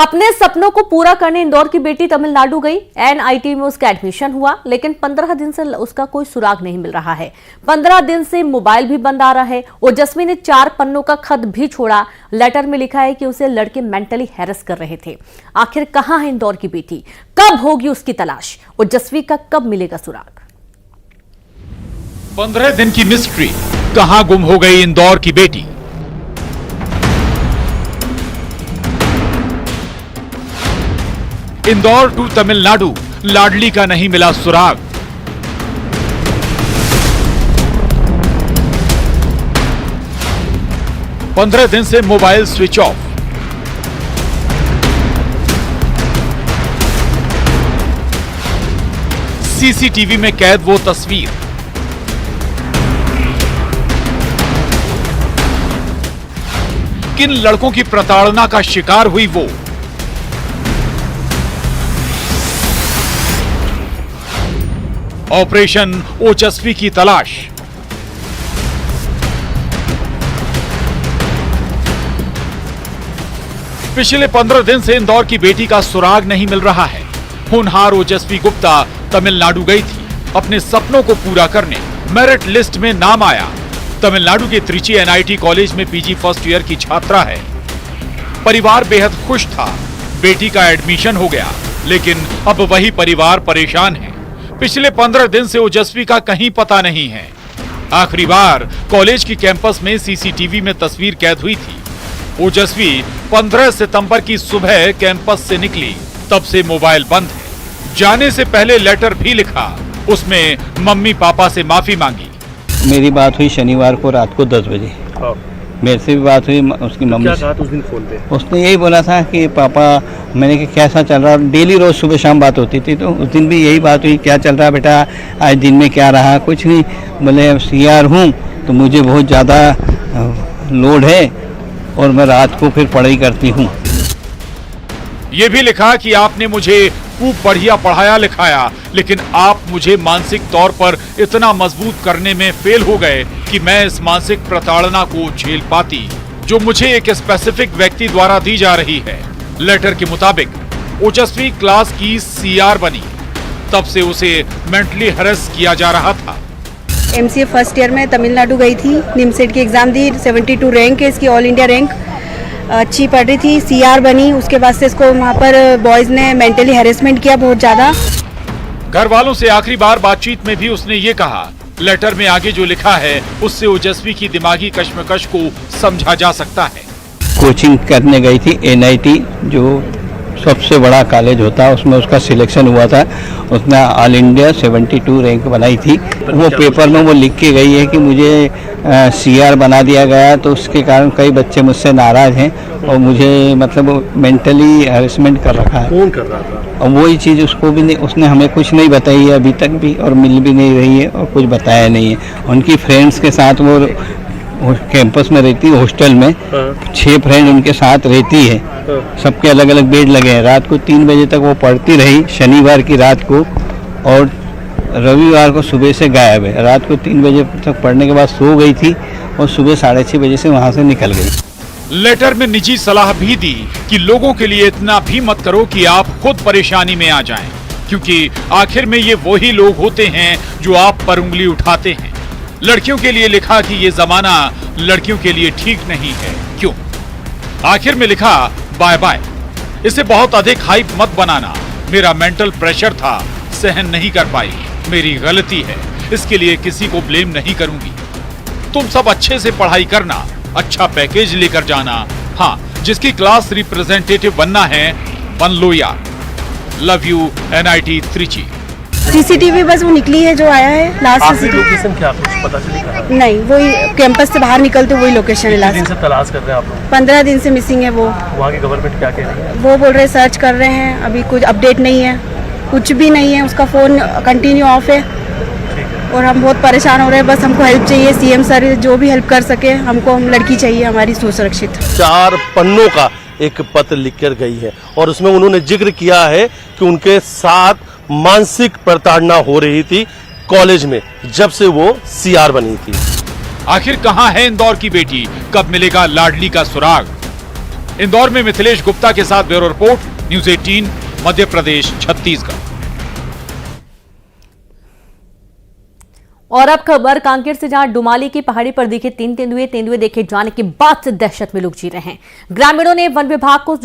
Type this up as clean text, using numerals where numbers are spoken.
अपने सपनों को पूरा करने इंदौर की बेटी तमिलनाडु गई। एनआईटी में उसका एडमिशन हुआ, लेकिन 15 दिन से उसका कोई सुराग नहीं मिल रहा है। 15 दिन से मोबाइल भी बंद आ रहा है। ओजस्वी ने 4 पन्नों का खत भी छोड़ा। लेटर में लिखा है कि उसे लड़के मेंटली हैरेस कर रहे थे। आखिर कहां है इंदौर की बेटी? कब होगी उसकी तलाश? ओजस्वी का कब मिलेगा सुराग? 15 दिन की मिस्ट्री, कहां गुम हो गई इंदौर की बेटी? इंदौर टू तमिलनाडु, लाडली का नहीं मिला सुराग। पंद्रह दिन से मोबाइल स्विच ऑफ। सीसीटीवी में कैद वो तस्वीर। किन लड़कों की प्रताड़ना का शिकार हुई वो? ऑपरेशन ओजस्वी की तलाश। पिछले 15 दिन से इंदौर की बेटी का सुराग नहीं मिल रहा है। होनहार ओजस्वी गुप्ता तमिलनाडु गई थी अपने सपनों को पूरा करने। मेरिट लिस्ट में नाम आया। तमिलनाडु के त्रिची एनआईटी कॉलेज में पीजी फर्स्ट ईयर की छात्रा है। परिवार बेहद खुश था, बेटी का एडमिशन हो गया, लेकिन अब वही परिवार परेशान है। पिछले 15 दिन से ओजस्वी का कहीं पता नहीं है। आखिरी बार कॉलेज की कैंपस में सीसीटीवी में तस्वीर कैद हुई थी। ओजस्वी 15 सितंबर की सुबह कैंपस से निकली, तब से मोबाइल बंद है। जाने से पहले लेटर भी लिखा, उसमें मम्मी पापा से माफी मांगी। मेरी बात हुई शनिवार को रात को 10 बजे। मेरे से भी बात हुई उसकी मम्मी क्या से। कहा उस दिन फोन पे? उसने यही बोला था कि पापा, मैंने कहा कैसा चल रहा? डेली रोज सुबह शाम बात होती थी, तो उस दिन भी यही बात हुई, क्या चल रहा है बेटा, आज दिन में क्या रहा? कुछ नहीं, बोले सीआर हूँ तो मुझे बहुत ज़्यादा लोड है और मैं रात को फिर पढ़ाई करती हूँ। ये भी लिखा कि आपने मुझे खूब बढ़िया पढ़ाया लिखाया, लेकिन आप मुझे मानसिक तौर पर इतना मजबूत करने में फेल हो गए कि मैं इस मानसिक प्रताड़ना को झेल पाती, जो मुझे एक स्पेसिफिक व्यक्ति द्वारा दी जा रही है। लेटर के मुताबिक ओजस्वी क्लास की सीआर बनी, तब से उसे मेंटली हैरेस किया जा रहा था। एमसीए फर्स्ट ईयर में तमिलनाडु गई थी, निमसेट की एग्जाम दी, 72 रैंक है इसकी, ऑल इंडिया रैंक। अच्छी पढ़ रही थी, सीआर बनी। उसके बाद से इसको वहाँ पर बॉयज ने मेंटली हैरेसमेंट किया बहुत ज्यादा। घर वालों से आखिरी बार बातचीत में भी उसने ये कहा। लेटर में आगे जो लिखा है उससे ओजस्वी की दिमागी कश्मकश को समझा जा सकता है। कोचिंग करने गई थी एनआईटी, जो सबसे बड़ा कॉलेज होता है, उसमें उसका सिलेक्शन हुआ था। उसने ऑल इंडिया 72 रैंक बनाई थी। वो पेपर में वो लिख के गई है कि मुझे सीआर बना दिया गया, तो उसके कारण कई बच्चे मुझसे नाराज हैं और मुझे मतलब मेंटली हैरेसमेंट कर रखा है। कौन कर रहा था? और वही चीज़ उसको भी नहीं, उसने हमें कुछ नहीं बताई है अभी तक भी, और मिल भी नहीं रही है और कुछ बताया नहीं है। उनकी फ्रेंड्स के साथ वो कैंपस में रहती है, हॉस्टल में 6 फ्रेंड उनके साथ रहती है। सबके अलग अलग बेड लगे हैं। रात को 3 बजे तक वो पढ़ती रही, शनिवार की रात को, और रविवार को सुबह से गायब है। रात को 3 बजे तक पढ़ने के बाद सो गई थी और सुबह 6:30 बजे से वहाँ से निकल गई। लेटर में निजी सलाह भी दी कि लोगों के लिए इतना भी मत करो कि आप खुद परेशानी में आ जाएं, क्योंकि आखिर में ये वही लोग होते हैं जो आप पर उंगली उठाते हैं। लड़कियों के लिए लिखा कि ये जमाना लड़कियों के लिए ठीक नहीं है। क्यों? आखिर में लिखा, बाय बाय, इसे बहुत अधिक हाइप मत बनाना। मेरा मेंटल प्रेशर था, सहन नहीं कर पाई, मेरी गलती है, इसके लिए किसी को ब्लेम नहीं करूंगी। तुम सब अच्छे से पढ़ाई करना, अच्छा पैकेज लेकर जाना। हाँ, जिसकी क्लास रिप्रेजेंटेटिव बनना है बन लो यार। Love you NIT Trichy. CCTV बस वो निकली है जो आया है लास्ट आखिरी सीसीटीवी। लोकेशन क्या कुछ पता चली कहा? नहीं, वही कैंपस से बाहर निकलते वही लोकेशन है कितने दिन लास्ट। से तलाश कर रहे हैं आप लोग? 15 दिन से मिसिंग है वो। वहाँ की गवर्नमेंट क्या कह रही है? वो बोल रहे सर्च कर रहे हैं, अभी कुछ अपडेट नहीं है, कुछ भी नहीं है। उसका फोन कंटिन्यू ऑफ है और हम बहुत परेशान हो रहे हैं। बस हमको हेल्प चाहिए, सीएम सर जो भी हेल्प कर सके हमको। हम लड़की चाहिए हमारी सुरक्षित। 4 पन्नों का एक पत्र लिखकर गई है और उसमें उन्होंने जिक्र किया है कि उनके साथ मानसिक प्रताड़ना हो रही थी कॉलेज में, जब से वो सीआर बनी थी। आखिर कहां है इंदौर की बेटी? कब मिलेगा लाडली का सुराग? इंदौर में मिथिलेश गुप्ता के साथ bureau report, news 18, Madhya Pradesh, Chhattisgarh. और अब खबर कांकेर से, जहां डुमाली की पहाड़ी पर दिखे 3 तेंदुए देखे जाने के बाद से दहशत में लोग जी रहे हैं। ग्रामीणों ने वन विभाग को